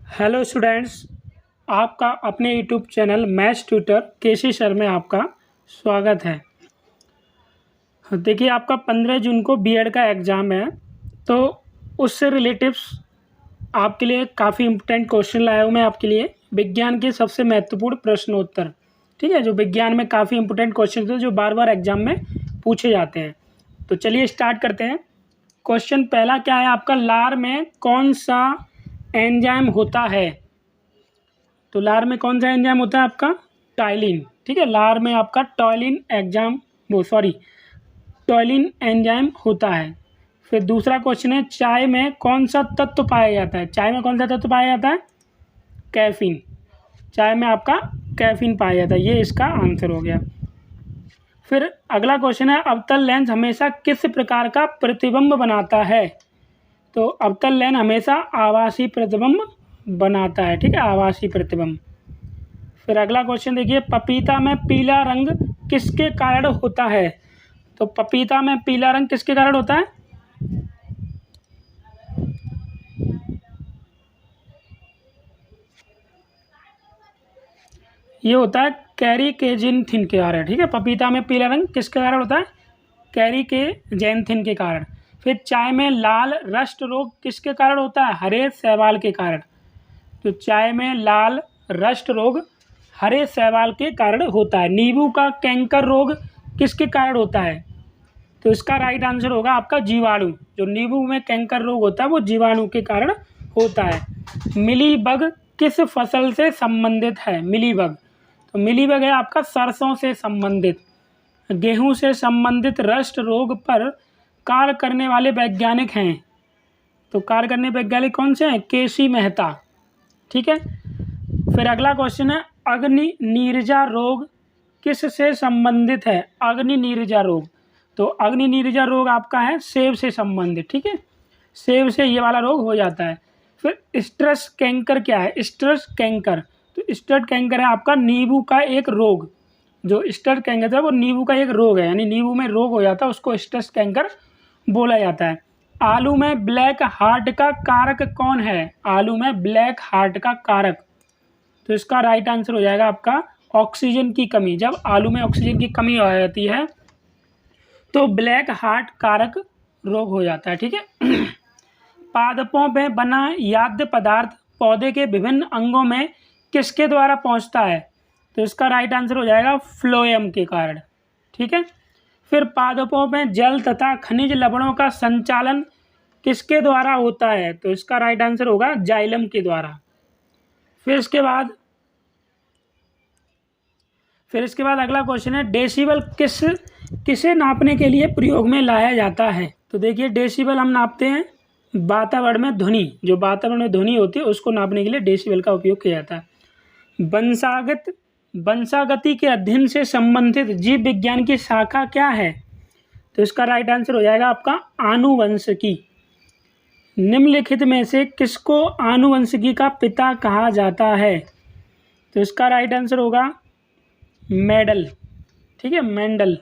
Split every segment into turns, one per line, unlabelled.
Hello students, आपका अपने YouTube channel maths tutor केसी sir में आपका स्वागत है। देखिए, आपका 15 जून को बीएड का एग्ज़ाम है, तो उससे रिलेटिव्स आपके लिए काफ़ी इम्पोर्टेंट क्वेश्चन लाया हूँ मैं आपके लिए। विज्ञान के सबसे महत्वपूर्ण प्रश्नोत्तर, ठीक है, जो विज्ञान में काफ़ी इम्पोर्टेंट क्वेश्चन थे जो बार बार एग्जाम में पूछे जाते हैं। तो चलिए स्टार्ट करते हैं। क्वेश्चन पहला क्या है आपका, लार में कौन सा एंजाइम होता है? तो लार में कौन सा एंजाइम होता है आपका? टाइलिन। ठीक है, लार में आपका टॉयलिन एंजाइम होता है। फिर दूसरा क्वेश्चन है, चाय में कौन सा तत्व पाया जाता है? चाय में कौन सा तत्व पाया जाता है? कैफीन। चाय में आपका कैफीन पाया जाता है, ये इसका आंसर हो गया। फिर अगला क्वेश्चन है, अवतल लेंस हमेशा किस प्रकार का प्रतिबिंब बनाता है? तो अवतल लेंस हमेशा आभासी प्रतिबिंब बनाता है। ठीक है, आभासी प्रतिबिंब। फिर अगला क्वेश्चन देखिए, पपीता में पीला रंग किसके कारण होता है? तो पपीता में पीला रंग किसके कारण होता है? ये होता है कैरीकेजेंथिन के कारण। ठीक है, पपीता में पीला रंग किसके कारण होता है? कैरीकेजेंथिन के कारण। फिर चाय में लाल रस्ट रोग किसके कारण होता है? हरे शैवाल के कारण। तो चाय में लाल रस्ट रोग हरे शैवाल के कारण होता है। नींबू का कैंकर रोग किसके कारण होता है? तो इसका राइट आंसर होगा आपका जीवाणु। जो नींबू में कैंकर रोग होता है वो जीवाणु के कारण होता है। मिलीबग किस फसल से संबंधित है? मिलीबग, तो मिलीबग है आपका सरसों से संबंधित। गेहूं से संबंधित रस्ट रोग पर कार्य करने वाले वैज्ञानिक हैं। तो कार्य करने वैज्ञानिक कौन से हैं? केसी मेहता। ठीक है। फिर अगला क्वेश्चन है, अग्नि नीरजा रोग किस से संबंधित है? अग्नि नीरजा रोग, तो अग्नि नीरजा रोग आपका है सेब से संबंधित। ठीक है, सेब से ये वाला रोग हो जाता है। फिर स्ट्रेस कैंकर क्या है? स्ट्रेस कैंकर, तो स्ट्रेस कैंकर है आपका नींबू का एक रोग। जो स्ट्रेस कैंकर है वो नींबू का एक रोग है, यानी नींबू में रोग हो जाता है, उसको स्ट्रेस कैंकर बोला जाता है। आलू में ब्लैक हार्ट का कारक कौन है? आलू में ब्लैक हार्ट का कारक, तो इसका राइट आंसर हो जाएगा आपका ऑक्सीजन की कमी। जब आलू में ऑक्सीजन की कमी हो जाती है तो ब्लैक हार्ट कारक रोग हो जाता है। ठीक है। पादपों में बना याद्य पदार्थ पौधे के विभिन्न अंगों में किसके द्वारा पहुंचता है? तो इसका राइट आंसर हो जाएगा फ्लोएम के कारण। ठीक है। फिर पादपों में जल तथा खनिज लवणों का संचालन किसके द्वारा होता है? तो इसका राइट आंसर होगा जाइलम के द्वारा। फिर इसके बाद अगला क्वेश्चन है, डेसिबल किसे नापने के लिए प्रयोग में लाया जाता है? तो देखिए, डेसिबल हम नापते हैं वातावरण में ध्वनि, जो वातावरण में ध्वनि होती है उसको नापने के लिए डेसिबल का उपयोग किया जाता है। वंशागति के अध्ययन से संबंधित जीव विज्ञान की शाखा क्या है? तो इसका राइट आंसर हो जाएगा आपका आनुवंशिकी। निम्नलिखित में से किसको आनुवंशिकी का पिता कहा जाता है? तो इसका राइट आंसर होगा मेंडल। ठीक है, मेंडल।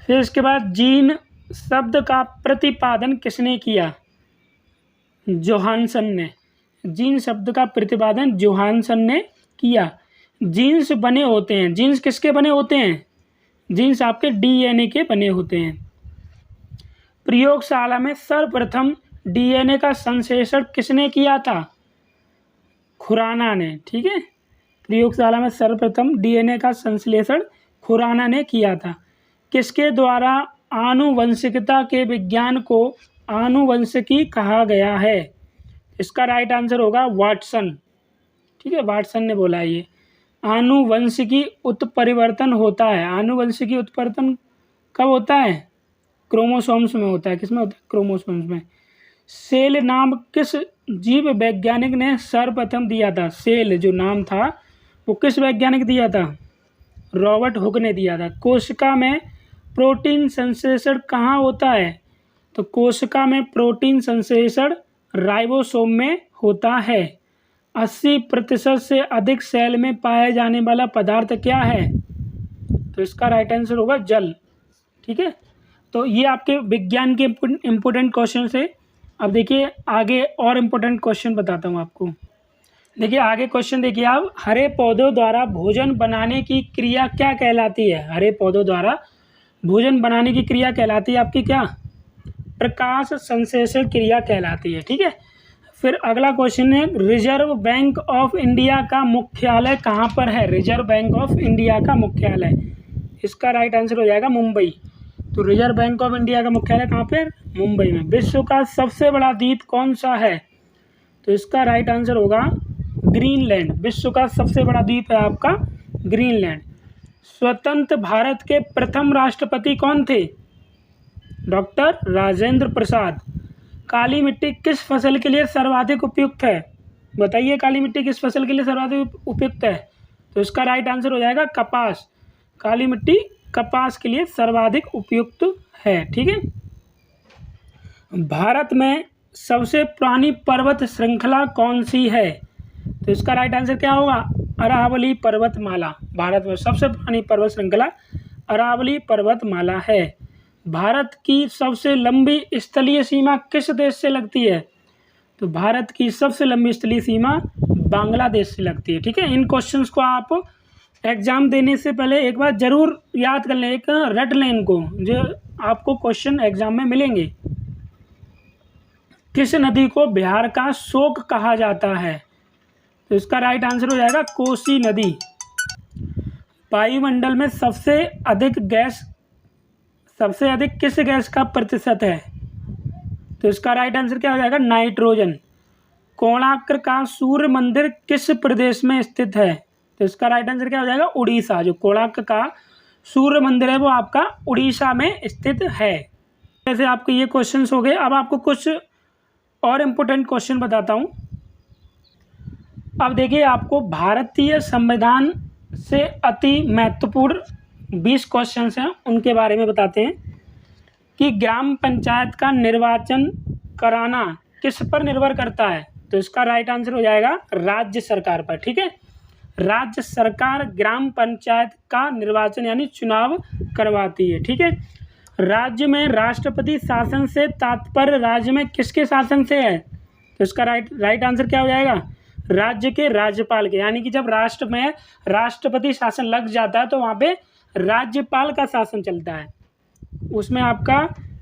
फिर इसके बाद जीन शब्द का प्रतिपादन किसने किया? जोहानसन ने। जीन शब्द का प्रतिपादन जोहानसन ने किया। जीन्स बने होते हैं, जीन्स किसके बने होते हैं? जीन्स आपके डीएनए के बने होते हैं। प्रयोगशाला में सर्वप्रथम डीएनए का संश्लेषण किसने किया था? खुराना ने। ठीक है, प्रयोगशाला में सर्वप्रथम डीएनए का संश्लेषण खुराना ने किया था। किसके द्वारा आनुवंशिकता के विज्ञान को आनुवंशिकी कहा गया है? इसका राइट आंसर होगा वाटसन। ठीक है, वाटसन ने बोला ये आनुवंशिकी उत्परिवर्तन होता है। आनुवंशिकी उत्परिवर्तन कब होता है? क्रोमोसोम्स में होता है। किसमें होता है? क्रोमोसोम्स में। सेल नाम किस जीव वैज्ञानिक ने सर्वप्रथम दिया था? सेल जो नाम था वो किस वैज्ञानिक दिया था? रॉबर्ट हुक ने दिया था। कोशिका में प्रोटीन संश्लेषण कहाँ होता है? तो कोशिका में प्रोटीन संश्लेषण राइबोसोम में होता है। 80% से अधिक सेल में पाया जाने वाला पदार्थ क्या है? तो इसका राइट आंसर होगा जल। ठीक है, तो ये आपके विज्ञान के इम्पोर्टेंट क्वेश्चन से। अब देखिए आगे और इम्पोर्टेंट क्वेश्चन बताता हूँ आपको। देखिए आगे क्वेश्चन देखिए आप, हरे पौधों द्वारा भोजन बनाने की क्रिया क्या कहलाती है? हरे पौधों द्वारा भोजन बनाने की क्रिया कहलाती है आपकी क्या? प्रकाश संश्लेषण क्रिया कहलाती है। ठीक है। फिर अगला क्वेश्चन है, रिजर्व बैंक ऑफ इंडिया का मुख्यालय कहाँ पर है? रिजर्व बैंक ऑफ इंडिया का मुख्यालय, इसका राइट आंसर हो जाएगा मुंबई। तो रिजर्व बैंक ऑफ इंडिया का मुख्यालय कहाँ पर? मुंबई में। विश्व का सबसे बड़ा द्वीप कौन सा है? तो इसका राइट आंसर होगा ग्रीनलैंड। विश्व का सबसे बड़ा द्वीप है आपका ग्रीनलैंड। स्वतंत्र भारत के प्रथम राष्ट्रपति कौन थे? डॉक्टर राजेंद्र प्रसाद। काली मिट्टी किस फसल के लिए सर्वाधिक उपयुक्त है? बताइए काली मिट्टी किस फसल के लिए सर्वाधिक उपयुक्त है? तो इसका राइट आंसर हो जाएगा कपास। काली मिट्टी कपास के लिए सर्वाधिक उपयुक्त है। ठीक है। भारत में सबसे पुरानी पर्वत श्रृंखला कौन सी है? तो इसका राइट आंसर क्या होगा? अरावली पर्वतमाला। भारत में सबसे पुरानी पर्वत श्रृंखला अरावली पर्वतमाला है। भारत की सबसे लंबी स्थलीय सीमा किस देश से लगती है? तो भारत की सबसे लंबी स्थलीय सीमा बांग्लादेश से लगती है। ठीक है। इन क्वेश्चंस को आप एग्जाम देने से पहले एक बार जरूर याद कर लें, एक रट लें इनको, जो आपको क्वेश्चन एग्जाम में मिलेंगे। किस नदी को बिहार का शोक कहा जाता है? तो इसका राइट आंसर हो जाएगा कोसी नदी। वायुमंडल में सबसे अधिक किस गैस का प्रतिशत है? तो इसका राइट आंसर क्या हो जाएगा? नाइट्रोजन। कोणार्क का सूर्य मंदिर किस प्रदेश में स्थित है? तो इसका राइट आंसर क्या हो जाएगा? उड़ीसा। जो कोणार्क का सूर्य मंदिर है वो आपका उड़ीसा में स्थित है। जैसे आपके ये क्वेश्चंस हो गए। अब आपको कुछ और इम्पोर्टेंट क्वेश्चन बताता हूँ। अब देखिए आपको भारतीय संविधान से अति महत्वपूर्ण 20 क्वेश्चंस हैं, उनके बारे में बताते हैं कि ग्राम पंचायत का निर्वाचन कराना किस पर निर्भर करता है? तो इसका राइट आंसर हो जाएगा राज्य सरकार पर। ठीक है। राज्य सरकार ग्राम पंचायत का निर्वाचन यानी चुनाव करवाती है। ठीक है। राज्य में राष्ट्रपति शासन से तात्पर्य राज्य में किसके शासन से है? तो इसका राइट आंसर क्या हो जाएगा? राज्य के राज्यपाल के। यानी कि जब राष्ट्र में राष्ट्रपति शासन लग जाता है तो वहाँ पे राज्यपाल का शासन चलता है, उसमें आपका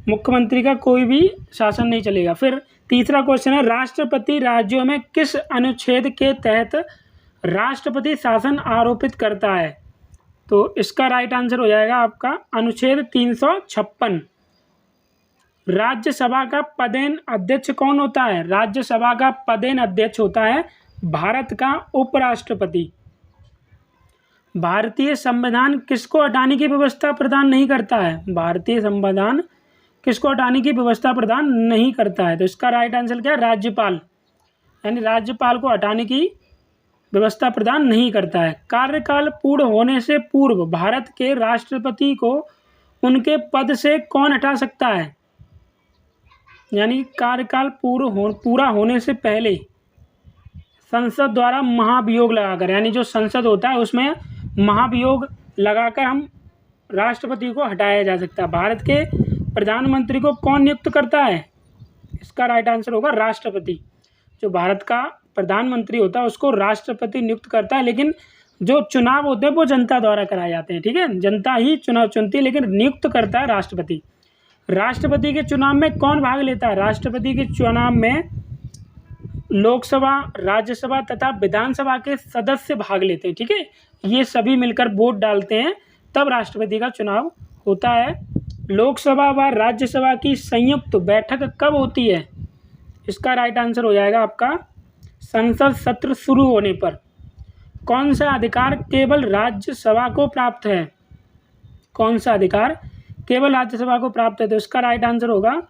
मुख्यमंत्री का कोई भी शासन नहीं चलेगा। फिर तीसरा क्वेश्चन है, राष्ट्रपति राज्यों में किस अनुच्छेद के तहत राष्ट्रपति शासन आरोपित करता है? तो इसका राइट आंसर हो जाएगा आपका अनुच्छेद 356। राज्यसभा का पदेन अध्यक्ष कौन होता है? राज्यसभा का पदेन अध्यक्ष होता है भारत का उपराष्ट्रपति। भारतीय संविधान किसको हटाने की व्यवस्था प्रदान नहीं करता है? भारतीय संविधान किसको हटाने की व्यवस्था प्रदान नहीं करता है? तो इसका राइट आंसर क्या है? राज्यपाल। यानी राज्यपाल को हटाने की व्यवस्था प्रदान नहीं करता है। कार्यकाल पूर्ण होने से पूर्व भारत के राष्ट्रपति को उनके पद से कौन हटा सकता है? यानी कार्यकाल पूरा होने से पहले संसद द्वारा महाभियोग लगाकर, यानी जो संसद होता है उसमें महाभियोग लगाकर हम राष्ट्रपति को हटाया जा सकता है। भारत के प्रधानमंत्री को कौन नियुक्त करता है? इसका राइट आंसर होगा राष्ट्रपति। जो भारत का प्रधानमंत्री होता है उसको राष्ट्रपति नियुक्त करता है, लेकिन जो चुनाव होते हैं वो जनता द्वारा कराए जाते हैं। ठीक है। जनता ही चुनाव चुनती है, लेकिन नियुक्त करता है राष्ट्रपति। राष्ट्रपति के चुनाव में कौन भाग लेता है? राष्ट्रपति के चुनाव में लोकसभा, राज्यसभा तथा विधानसभा के सदस्य भाग लेते हैं। ठीक है। ये सभी मिलकर वोट डालते हैं, तब राष्ट्रपति का चुनाव होता है। लोकसभा व राज्यसभा की संयुक्त बैठक कब होती है? इसका राइट आंसर हो जाएगा आपका संसद सत्र शुरू होने पर। कौन सा अधिकार केवल राज्यसभा को प्राप्त है? कौन सा अधिकार केवल राज्यसभा को प्राप्त है? तो इसका राइट आंसर होगा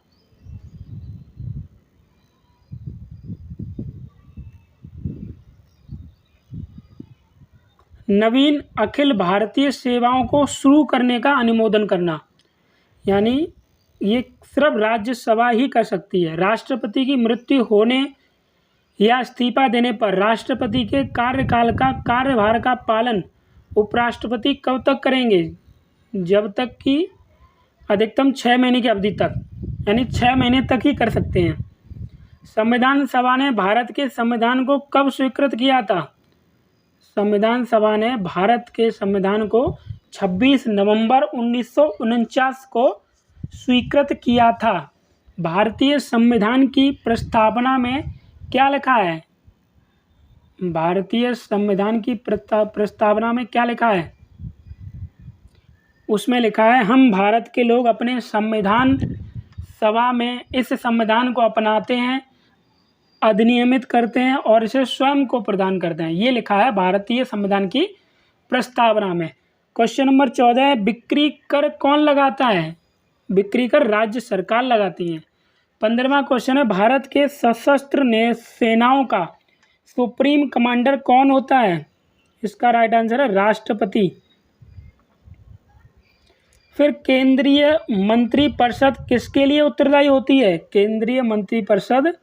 नवीन अखिल भारतीय सेवाओं को शुरू करने का अनुमोदन करना। यानी ये सिर्फ राज्यसभा ही कर सकती है। राष्ट्रपति की मृत्यु होने या इस्तीफा देने पर राष्ट्रपति के कार्यकाल का कार्यभार का पालन उपराष्ट्रपति कब तक करेंगे? जब तक कि अधिकतम 6 महीने की अवधि तक, यानी 6 महीने तक ही कर सकते हैं। संविधान सभा ने भारत के संविधान को कब स्वीकृत किया था? संविधान सभा ने भारत के संविधान को 26 नवंबर 1949 को स्वीकृत किया था। भारतीय संविधान की प्रस्तावना में क्या लिखा है? भारतीय संविधान की प्रस्तावना में क्या लिखा है? उसमें लिखा है, हम भारत के लोग अपने संविधान सभा में इस संविधान को अपनाते हैं, अधिनियमित करते हैं और इसे स्वयं को प्रदान करते हैं। ये लिखा है भारतीय संविधान की प्रस्तावना में। क्वेश्चन नंबर 14 है, बिक्री कर कौन लगाता है? बिक्री कर राज्य सरकार लगाती है। 15वां क्वेश्चन है, भारत के सशस्त्र सेनाओं का सुप्रीम कमांडर कौन होता है? इसका राइट आंसर है राष्ट्रपति। फिर केंद्रीय मंत्रिपरिषद किसके लिए उत्तरदायी होती है? केंद्रीय मंत्रिपरिषद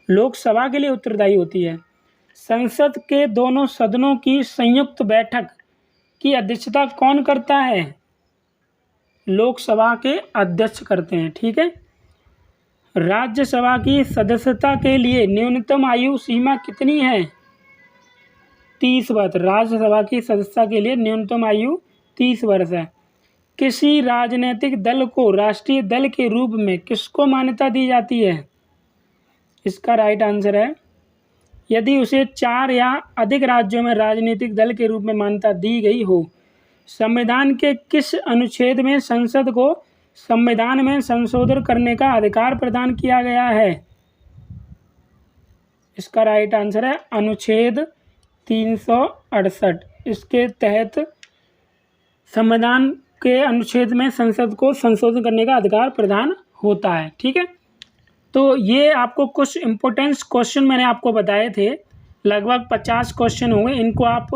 लोकसभा के लिए उत्तरदायी होती है। संसद के दोनों सदनों की संयुक्त बैठक की अध्यक्षता कौन करता है? लोकसभा के अध्यक्ष करते हैं। ठीक है। राज्यसभा की सदस्यता के लिए न्यूनतम आयु सीमा कितनी है? 30 वर्ष। राज्यसभा की सदस्यता के लिए न्यूनतम आयु 30 वर्ष है। किसी राजनीतिक दल को राष्ट्रीय दल के रूप में किसको मान्यता दी जाती है? इसका राइट आंसर है, यदि उसे 4 या अधिक राज्यों में राजनीतिक दल के रूप में मान्यता दी गई हो। संविधान के किस अनुच्छेद में संसद को संविधान में संशोधन करने का अधिकार प्रदान किया गया है? इसका राइट आंसर है अनुच्छेद 368। इसके तहत संविधान के अनुच्छेद में संसद को संशोधन करने का अधिकार प्रदान होता है। ठीक है। तो ये आपको कुछ इम्पोर्टेंट क्वेश्चन मैंने आपको बताए थे, लगभग 50 क्वेश्चन होंगे। इनको आप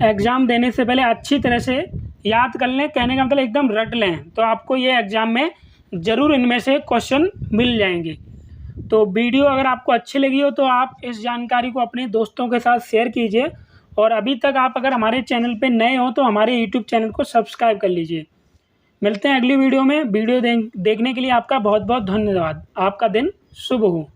एग्ज़ाम देने से पहले अच्छी तरह से याद कर लें, कहने का मतलब एकदम रट लें, तो आपको ये एग्ज़ाम में ज़रूर इनमें से क्वेश्चन मिल जाएंगे। तो वीडियो अगर आपको अच्छी लगी हो तो आप इस जानकारी को अपने दोस्तों के साथ शेयर कीजिए, और अभी तक आप अगर हमारे चैनल पे नए हो तो हमारे यूट्यूब चैनल को सब्सक्राइब कर लीजिए। मिलते हैं अगली वीडियो में। वीडियो देखने के लिए आपका बहुत बहुत धन्यवाद। आपका दिन शुभ हो।